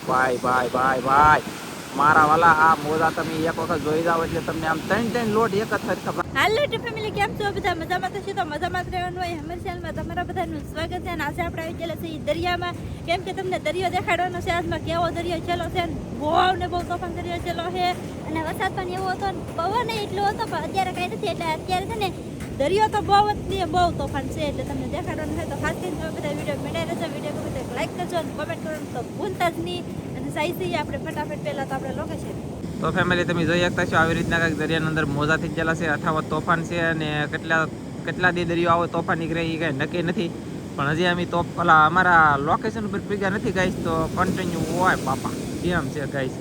ભાઈ મારા વાલા આ મોજા તમે એક વખત જોઈ જાવ એટલે તમને આમ ત્રણ લોટ એક જ ખબર. હાલો ટુ ફેમિલી, કેમ છો બધા? મજામાં તો છે તો મજામાં જ રહેવાનું હોય. હમર ચેનલમાં તમારા બધાનું સ્વાગત છે. અને આજે આપણે આવી ગયેલા છીએ દરિયામાં, કેમ કે તમને દરિયો દેખાડવાનો છે. આજમાં કેવો દરિયો છેલ્લો છે, બહુ ને બહુ તોફાન દરિયો છેલ્લો છે. અને વરસાદ પણ એવો હતો ને પવન એટલો હતો, પણ અત્યારે કાંઈ નથી. એટલે અત્યારે છે ને દરિયો તો બહુ જ નહીં, બહુ તોફાન છે. એટલે તમને દેખાડવાનું છે તો ખાસ કરીને બધા વિડીયો મેળવી રહેજો. વિડીયો ગમે તો લાઈક કરજો અને કમેન્ટ કરવાનું તો ભૂલતા જ નહીં. અને સાઈ સહી આપણે ફટાફટ પહેલાં તો આપણે લોકેશન. તો ફેમિલી તમે જોઈ શકતા છો આવી રીતના કંઈક દરિયાની અંદર મોજા થઈ ગયેલા છે અથવા તોફાન છે. અને કેટલા દી દરિયો આવો તોફાન નીકળે એ કાંઈ નક્કી નથી. પણ હજી અમે તો પેલા અમારા લોકેશન ઉપર ભેગા નથી ગાઈશ, તો કન્ટિન્યુ હોય બાપા કેમ છે ગાઈશ.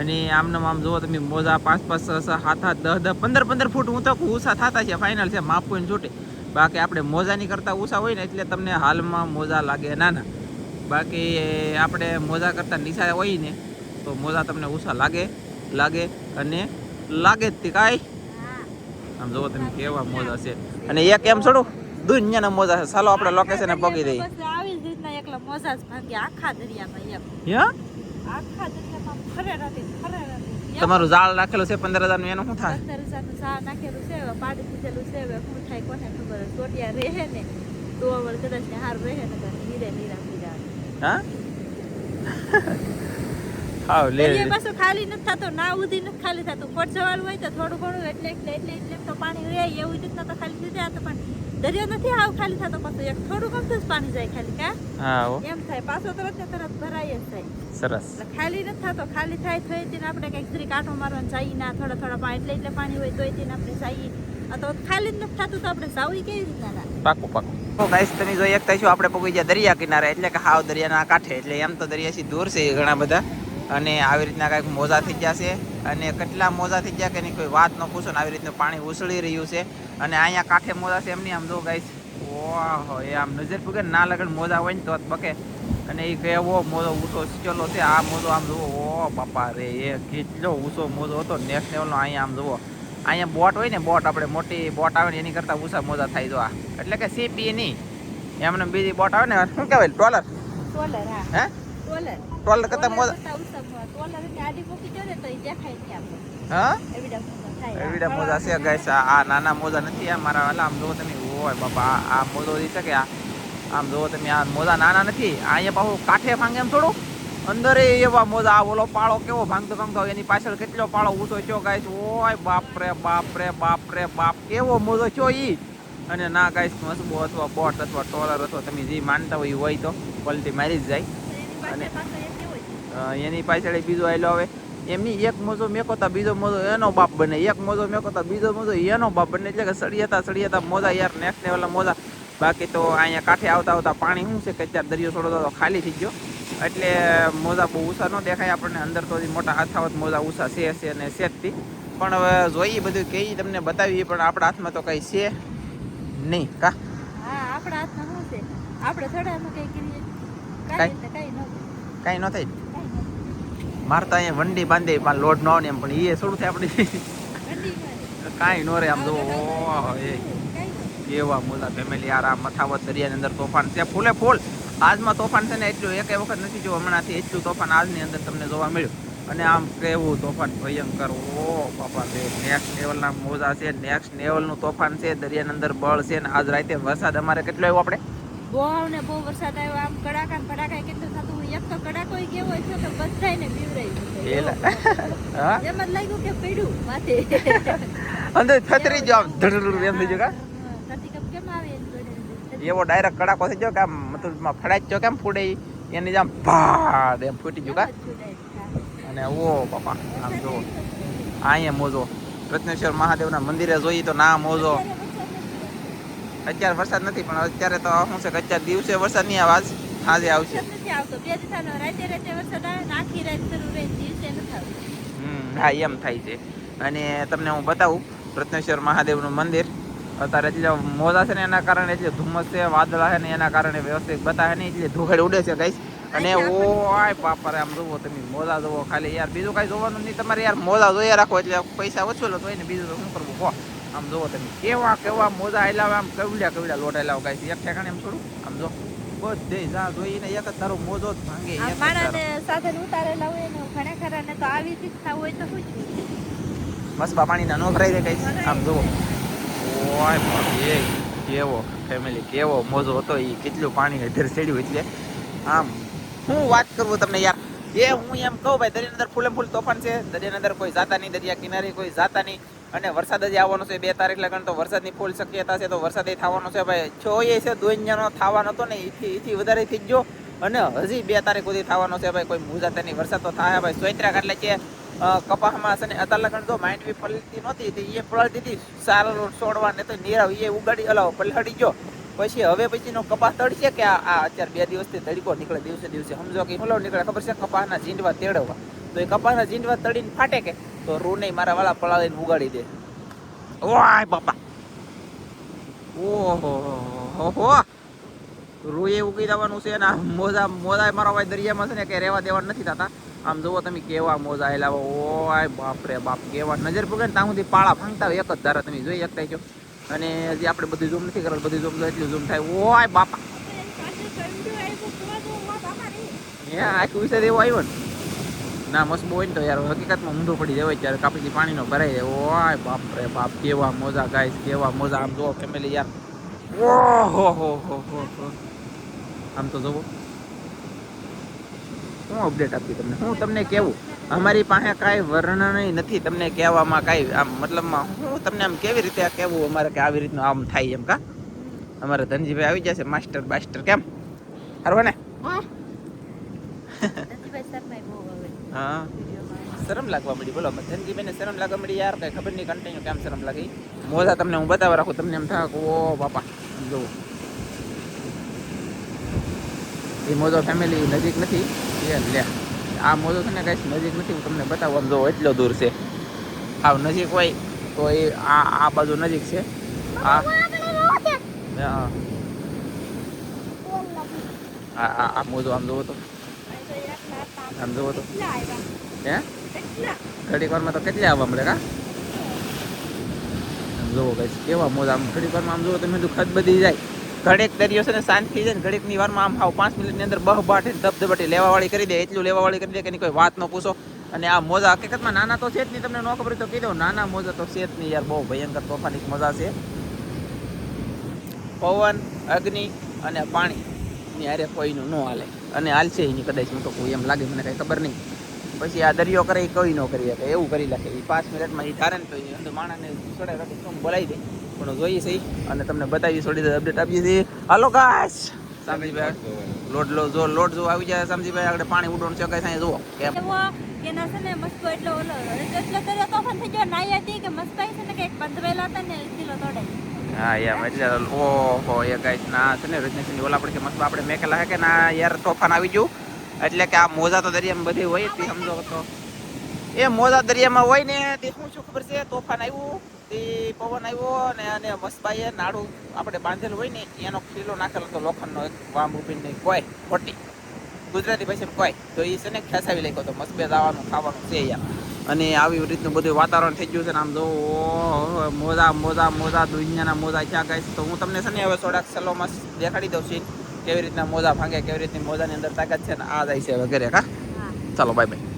અને આમને આમ જુઓ તમે મોજા 5-5, 6-6, 7-7, 10-10, 15-15 ફૂટ હું તો ઊંચા થતા છે. ફાઇનલ છે માપું છૂટે. બાકી આપણે મોજાની કરતાં ઊંચા હોય ને એટલે તમને હાલમાં મોજા લાગે નાના. બાકી આપણે મોજા કરતાં નીચા હોય ને તો મોજા તમને ઊંચા લાગે અને લાગે જ કાંઈ. આમ જોવો તમે કેવા મોજા છે. અને એક એમ છોડું દુનિયાના મોજા છે. ચાલો આપણે લોકેશને પગી દઈએ. આવી જ રીતના એકલા મોજા જ ભાંગે આખા દરિયામાં. આખા દરિયામાં ફરે નથી. તમારું જાળ નાખેલું છે 15,000 નું, એનું શું થાય? 15,000 નું જાળ નાખેલું છે, પાડી દીધેલું છે. હવે શું થાય કોને ખબર. ચોટિયા રહે ને તો વળ કદાચ ને હાર રહે ને નીરા હા હાવ લે પાછું ખાલી નથી થતો, ના ઉધી નથી ખાલી થતું. કોટ જવાનું હોય તો થોડું ઘણું એટલે તો પાણી રહે. એવી રીતના તો ખાલી થઈ જાય. તો પણ દરિયો નથી હાવ ખાલી થતો. પાછું એક થોડું ગમતું જ પાણી જાય ખાલી. એમ થાય પાછો તરત ને તરત ભરાય જ જાય. સરસ. ખાલી નથી થતો. ખાલી થાય તો એને આપણે કઈક જરી કાંટો મારવાનું જઈએ ના, થોડા પાણી એટલે પાણી હોય તો તેને આપણે જઈએ. આ તો ખાલી જ નથી થતું તો આપણે જાવું કેવી રીતના? પાકું તો ગાઈસ તમે જોઈ શકતા છો આપણે પગી ગયા દરિયા કિનારે, એટલે કે હાવ દરિયાના કાંઠે. એટલે એમ તો દરિયાથી દૂર છે ઘણા બધા. અને આવી રીતના કાંઈક મોજા થઈ ગયા છે. અને કેટલા મોજા થઈ ગયા કે એની કોઈ વાત ન પૂછો ને. આવી રીતનું પાણી ઉછળી રહ્યું છે. અને અહીંયા કાંઠે મોજા છે એમની આમ જો ગાઈસ. ઓહો, એ આમ નજર પૂગે ના લગન મોજા હોય ને તો બકે. અને એ કેવો મોજો ઊંચો ચલો છે. આ મોજો આમ જુઓ, ઓ બાપા રે, એ કેટલો ઊંચો મોજો હતો નેક્સ્ટ લેવલનો. અહીંયા આમ જુઓ, અહીંયા બોટ હોય ને, બોટ આપણે મોટી બોટ આવે ને એની કરતાં ઊંચા મોજા થાય. જો આ એટલે કે સીપી નહીં, એમને બીજી બોટ આવે ને, શું કહેવાય, ટ્રોલર. હે ટ્રોલર કરતાં મોજા. હા એવડા મોજા છે ગાઈસ. આ નાના મોજા નથી. આ મારા વાલા આમ જુઓ તમે, ઓય બાપા આ મોજો થઈ શકે. આમ જુઓ તમે, આ મોજા નાના નથી. અહીંયા પાછું કાંઠે ભાંગે એમ થોડું અંદર એવા મોજા. આ ઓલો પાળો કેવો ભાંગતો એની પાછળ કેટલો પાળો ઊંચો થયો ગાઈસ. ઓય બાપરે બાપ કેવો મોજો થયો ઈ. અને ના ગાઈસ મસબો અથવા બોટ અથવા ટ્રોલર અથવા તમે જે માનતા હોય તો પલટી મારી જ જાય. અને એની પાછળ બીજો આયલો આવે એમની. એક મોજો મેકોતા બીજો મોજો એનો બાપ બને, એક મોજો મેકોતા બીજો મોજો એનો બાપ બને. એટલે કે સળિયાતા મોજા યાર, નેક્સ્ટ લેવલના મોજા. બાકી તો અહીંયા કાંઠે આવતા પાણી શું છે કે અત્યારે દરિયો થોડો તો ખાલી થઈ ગયો. એટલે મોજા બહુ ઊંચા ન દેખાય આપણને. અંદર તો મોટા હાથાવત મોજા ઊંચા છે અને સેજથી. પણ હવે જોઈએ બધું કઈ તમને બતાવીએ, પણ આપણા હાથમાં તો કઈ છે નહીં. આપણા હાથમાં શું છે? આપણે થોડા એમાં કઈ કરીએ કાંઈ ન થાય. મારે તો અહીંયા વંડી બાંધી પણ લોડ ન આવે ને એમ, પણ એ થોડું થાય આપણી કાંઈ ન રે. આમ જુઓ એવા મોજા ફેમિલી યાર. આ મથાવત દરિયાની અંદર તોફાન છે ફૂલે ફૂલ. આજમાં તોફાન છે ને એટલું એક વખત નથી જોવા હમણાંથી. એટલું તોફાન આજની અંદર તમને જોવા મળ્યું. અને આમ કેવું તોફાન ભયંકર. ઓ બાપા રે, નેક્સ્ટ લેવલના મોજા છે, નેક્સ્ટ લેવલનું તોફાન છે. દરિયાની અંદર બળ છે. ને આજ રાતે વરસાદ અમારે કેટલો આવ્યો આપણે? બહુ વરસાદ આવ્યો. આમ કડાકા ભડાકા કેટલું થતું. એક તો કડાકો કેવો છે કે બધાને બીવરાઈ એમ જ લાગ્યું કે પડ્યું માથે અંદર છતરી જો આમ ધડધડ એમ થઈ ગયો. કેમ આવે એવો ડાયરેક્ટ કડાકો થઈ ગયો કે આમ મતલબ ફડાઈ ગયો કેમ ફૂડે એની જેમ ભાડ એમ ફૂટી ગયું કા. અને ઓ બાપા આમ જો અહીંયા મોજો રત્નેશ્વર મહાદેવના મંદિરે જોઈએ તો ના મોજો. અત્યારે વરસાદ નથી, પણ અત્યારે તો શું છે કે અત્યારે દિવસે વરસાદ નહીં આવે, આજે આવશે. હા એમ થાય છે. અને તમને હું બતાવું રત્નેશ્વર મહાદેવનું મંદિર. અત્યારે એટલે મોજા છે ને એના કારણે એટલે ધુમ્મસ છે, વાદળા છે ને એના કારણે વ્યવસ્થિત બતાવે નહીં, એટલે ધૂળ ઉડે છે ગાઈસ. અને ઓય બાપા રે, આમ જોવો તમે મોજા જોવો ખાલી યાર, બીજું કાંઈ જોવાનું નહીં તમારે યાર. મોજા જોયા રાખો એટલે પૈસા વસૂલો તો હોય ને, બીજું તો શું કરવું હો. આમ જોવો તમે કેવા મોજા આયલા, આમ કવડ્યા લોટ આયલા ગાઈસ. એક ઠેકાણે એમ થોડું આમ જો બધે જા જોઈને એક જ તારો મોજો જ ભાંગે એક આ જ માણસને તારો. સાધન ઉતારેલા હોય ને ઘણા ખરા ને તો આવી રીતના હોય તો શું થયું? મસ્બા પાણીના નો ભરાઈ દે કઈ આમ જુઓ ઓય બાપ એ કેવો ફેમિલી કેવો મોજો હતો એ કેટલું પાણી હેઠર ચડ્યું એટલે આમ હું વાત કરું તમને યાર એ હું એમ કહું ભાઈ દરિયાની અંદર ફૂલે ફૂલ તોફાન છે દરિયાની અંદર કોઈ જાતા નહીં દરિયા કિનારે કોઈ જાતા નહીં અને વરસાદ જ આવવાનો છે 2 તારીખ લગન તો વરસાદની ફૂલ શક્યતા છે તો વરસાદ થવાનો છે ભાઈ જોઈએ છે દુનિયાનો થવાનો હતો ને એથી વધારે થઈ ગયો અને હજી 2 તારીખ સુધી થવાનો છે ભાઈ કોઈ મુજાતાની વરસાદ તો થાય ભાઈ સોયત્રાક એટલે કે કપાસમાં છે ને અત્યાર લગન જો માંડવી પલટી નહોતી એ પલટી હતી સારું છોડવા ને તો નીરાવ એ ઉગાડી અલાવ પલટી ગયો પછી હવે પછીનો કપાસ તળશે કે આ અત્યારે 2 દિવસથી તડકો નીકળે દિવસે દિવસે સમજો કે હુલો નીકળે ખબર છે કપાસના ઝીંડવા તેડવા તો એ કપાસના ઝીંડવા તળીને ફાટે કે તો રૂ નહીં મારા વાળા પલાળીને ઉગાડી દે ઓય બાપા ઓહો રૂએ ઉગી જવાનું છે ને મોજા મારા ભાઈ દરિયામાં છે ને કે રહેવા દેવા નથી થતા આમ જુઓ તમે કેવા મોજા આવેલા ઓય બાપ રે બાપ કેવા નજર પગે ને ત્યાં સુધી પાળા ભાંગતા હોય એક જ ધારા તમે જોઈ શકતા છો અને હજી આપણે બધું ઝૂમ નથી કરવાનું બધું ઝૂમ એટલું ઝૂમ થાય ઓય બાપા હે આખું વિશે એવો આવ્યો ને ના મસ્ત હોય ને તો યાર હકીકતમાં ઊંધું પડી જાય ત્યારે કાપીથી પાણીનો ભરાઈ જાય ઓય બાપ રે બાપ કેવા મોજા ગાઈસ કેવા મોજા આમ જુઓ ફેમિલી યાર ઓહો આમ તો જોવો હું અપડેટ આપી તમને હું તમને કેવું અમારી પાસે કાંઈ વર્ણન નથી તમને કહેવામાં કાંઈ આમ મતલબમાં હું તમને આમ કેવી રીતે કહેવું અમારે કે આવી રીતનું આમ થાય એમ કા અમારે ધનજીભાઈ આવી જશે માસ્ટર બાસ્ટર કેમ સારું ને હા શરમ લાગવા મળી બોલો ધનજીભાઈને શરમ લાગવા મળી યાર કઈ ખબર નહીં કન્ટિન્યુ કેમ શરમ લાગી મોજા તમને હું બતાવવા રાખું તમને એમ થાય ઓ બાપા જોવો એ મોજો ફેમિલી નજીક નથી એ લે આ મોજો છે ને કઈ નજીક નથી હું તમને બતાવવા જો એટલો દૂર છે આવ નજીક હોય તો એ આ બાજુ નજીક છે આ મોજો આમ જોવો તો આમ જોવો તો હે ઘડીક વારમાં તો કેટલી આવવા મળે કા જોવો કઈ કેવા મોજા આમ ઘડીક વારમાં આમ જોવો તમે ખત બધી જાય ઘડીક દરિયો છે ને શાંત થઈ જાય ને ઘડીકની વારમાં આમ હાવ 5 મિનિટની અંદર બહબાટ ધબધબાટી લેવાવાળી કરી દે એટલું લેવાવાળી કરી દે કે કોઈ વાત ન પૂછો અને આ મોજા હકીકતમાં નાના તો છે જ નહીં તમને ન ખબર તો કહી દઉં નાના મોજા તો છે જ નહીં યાર બહુ ભયંકર તોફાની મજા છે પવન અગ્નિ અને પાણીની હારે કોઈનું ન હાલે અને હાલશે એની કદાચ હું તો કોઈ એમ લાગે મને કંઈ ખબર નહીં પછી આ દરિયો કરે એ કોઈ ન કરી શકે એવું કરી નાખે એ 5 મિનિટમાં એ ધારે ને તો એ અંદર માણસને છોડે રાખી શું બોલાવી દે પણ જોઈએ છે અને તમને બતાવી થોડી અપડેટ આપીએ છીએ હાલો ગાઈસ સામજીભાઈ લોડ જો આવી જાય સામજીભાઈ આગળ પાણી ઉડવાનું છે કઈ સાંઈ જુઓ કેમ કે ના છે ને મસ્કો એટલો ઓલો એટલો દરિયો તોફાન થઈ ગયો નાઈ હતી કે મસ્કાઈ છે ને કે બંધવેલા હતા ને કિલો તોડે હા યાર એટલે ઓહો એ ગાઈસ ના છે ને રજનીશની ઓલા પડે કે મસ્ત આપણે મેકેલા હે કે ના યાર તોફાન આવી ગયું એટલે કે આ મોજા તો દરિયામાં બધી હોય તે સમજો તો એ મોજા દરિયામાં હોય ને તે શું ખબર છે તોફાન આવ્યું તે પવન આવ્યો ને અને મસ્તભાઈએ નાડું આપણે બાંધેલું હોય ને એનો ખીલો નાખેલો તો લોખંડનો એક વામ રૂપીને કોઈ ખોટી ગુજરાતી ભાષામાં કોઈ તો એ છે ને ખેંચાવી લખ્યો તો મસ્ત જવાનું ખાવાનું છે યાર અને આવી રીતનું બધું વાતાવરણ થઈ ગયું છે ને આમ જો મોજા દુનિયાના મોજા ક્યાં ગાઈસ તો હું તમને છે ને હવે થોડાક સલોમાં દેખાડી દઉં છું કેવી રીતના મોજા ભાંગે કેવી રીતની મોજાની અંદર તાકાત છે ને આ જાય છે વગેરે કા ચાલો બાય બાય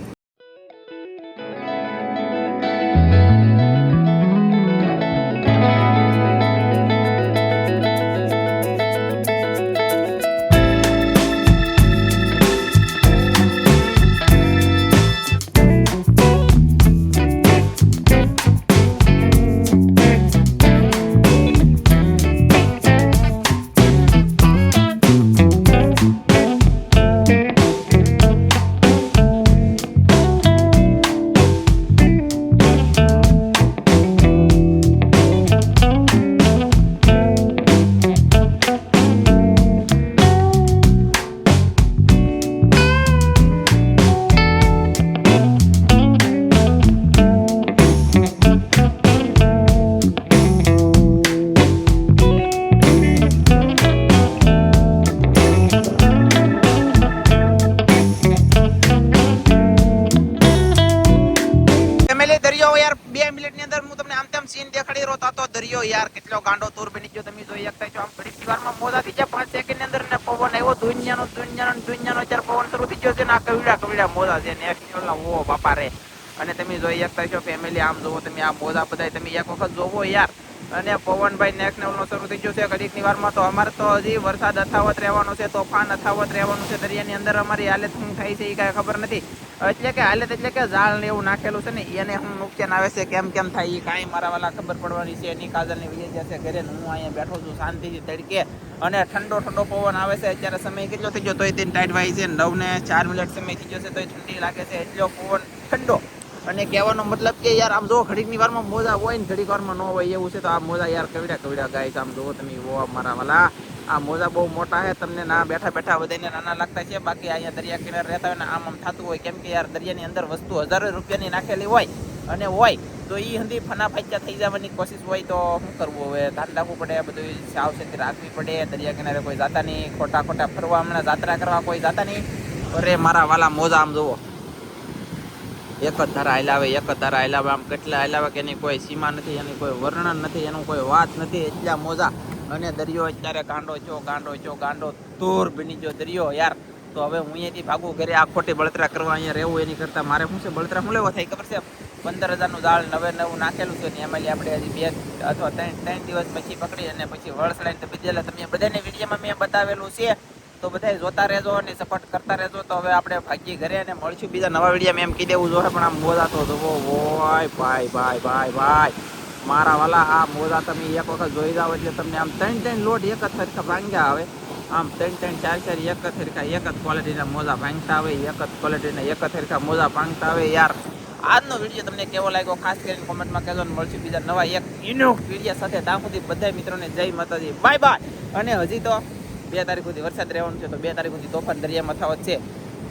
સીન દેખાડી રહ્યો તો દરિયો યાર કેટલો ગાંડો તૂર બની ગયો. તમે જોઈ શકતા છો આમ ઘડીક વારમાં મોજા થઈ જાય 5 સેકન્ડ ની અંદર ને પવન આવ્યો દુનિયાનો અત્યારે પવન શરૂ થઈ ગયો છે ને આ કવિડા મોજા છે નેક્સ્ટ લેવલ ઓ બાપા રે. અને તમે જોઈ શકતા છો ફેમિલી આમ જોવો તમે આ મોજા બધા તમે એક વખત જોવો યાર. અને પવનભાઈ નેક્સ્ટ લેવલનો શરૂ થઈ ગયો છે ઘડીકની વારમાં. તો અમારે તો હજી વરસાદ અથાવત રહેવાનો છે, તોફાન અથાવત રહેવાનું છે દરિયાની અંદર. અમારી હાલત શું થાય છે એ કાંઈ ખબર નથી. એટલે કે હાલત એટલે કે ઝાડ ને એવું નાખેલું છે ને એને હું નુકસાન આવે છે કેમ થાય એ કાંઈ મારા વાલા ખબર પડવાની છે. એની કાજલની વિજય જશે ઘરે હું અહીંયા બેઠો છું શાંતિથી તડકે અને ઠંડો પવન આવે છે. અત્યારે સમય કેટલો થઈ ગયો તોય તેને ટાઈટ વાય છે 9:04 સમય થઈ ગયો છે તોય ઠંડી લાગે છે એટલો પવન ઠંડો. અને કહેવાનો મતલબ કે યાર આમ જો ઘડીકની વારમાં મોજા હોય ને ઘડીક વારમાં ન હોય એવું છે. તો આ મોજા યાર કવિડા ગાય આમ જુઓ તમે ઓ મારા વાલા આ મોજા બહુ મોટા છે. તમને ના બેઠા બધાને નાના લાગતા છે. બાકી અહીંયા દરિયા કિનારે રહેતા હોય ને આમ થતું હોય કેમ કે યાર દરિયાની અંદર વસ્તુ હજારો રૂપિયાની નાખેલી હોય અને હોય તો એ હંધી ફના ફાચ્યા થઈ જવાની કોશિશ હોય તો શું કરવું હવે ધ્યાન રાખવું પડે, બધું સાવચેતી રાખવી પડે. દરિયા કિનારે કોઈ જાતા નહીં, ખોટા ફરવા હમણાં જાત્રા કરવા કોઈ જાતા નહીં. અરે મારા વાલા મોજા આમ જુઓ એક જ ધારા હલાવે આમ કેટલા હલાવે કે એની કોઈ સીમા નથી, એની કોઈ વર્ણન નથી, એનું કોઈ વાત નથી એટલા મોજા. અને દરિયો અત્યારે ગાંડો તૂર બની ગયો દરિયો યાર. તો હવે હું અહીંયાથી ભાગું ઘરે આ ખોટી બળતરા કરવા અહીંયા રહેવું એની કરતાં મારે શું છે બળતરા શું લેવો થાય ખબર છે 15,000નું જાળ નવું નાખેલું છે ને એમાં આપણે હજી 2 અથવા 3 દિવસ પછી પકડી અને પછી વળસડાઈને બીજેલા તમે બધાને વિડીયોમાં મેં બતાવેલું છે. તો બધા જોતા રહેજો અને સપોર્ટ કરતા રહેજો. તો હવે આપણે ભાગી ઘરે અને મળશું બીજા નવા વિડીયોમાં એમ કહી દેવું જોઈએ. પણ આ મોજા તો જુઓ ઓય ભાઈ મારા વાલા આ મોજા તમે એક વખત જોઈ જાઓ એટલે તમને આમ 3 લોટ એક જ સરખા ભાંગ્યા આવે. આમ 3 4 એક જ સરખા એક જ ક્વોલિટીના મોજા ભાંગતા આવે, એક જ ક્વોલિટીના એક જ સરખા મોજા ભાંગતા આવે યાર. આજનો વિડીયો તમને કેવો લાગ્યો ખાસ કરીને કોમેન્ટમાં કહેજો. મળશું બીજા નવા એક યુનિક વિડીયો સાથે. ત્યાં સુધી બધા મિત્રોને જય માતાજી, બાય. અને હજી તો 2 તારીખ સુધી વરસાદ રહેવાનું છે તો 2 તારીખ સુધી તોફાન દરિયામાં થવાત છે.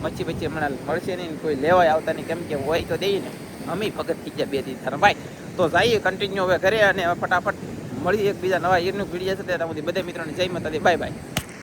મચ્છી હમણાં મળશે નહીં, કોઈ લેવાય આવતા નહીં કેમ કે હોય તો દઈએ ને અમે ભગત થઈ ગયા 2 દિવસ ભાઈ. તો જઈએ કન્ટિન્યુ હવે ઘરે અને ફટાફટ મળી એક બીજા નવા યુનિક વિડીયો સાથે. ત્યાં સુધી બધા મિત્રોને જય માતાજી, બાય.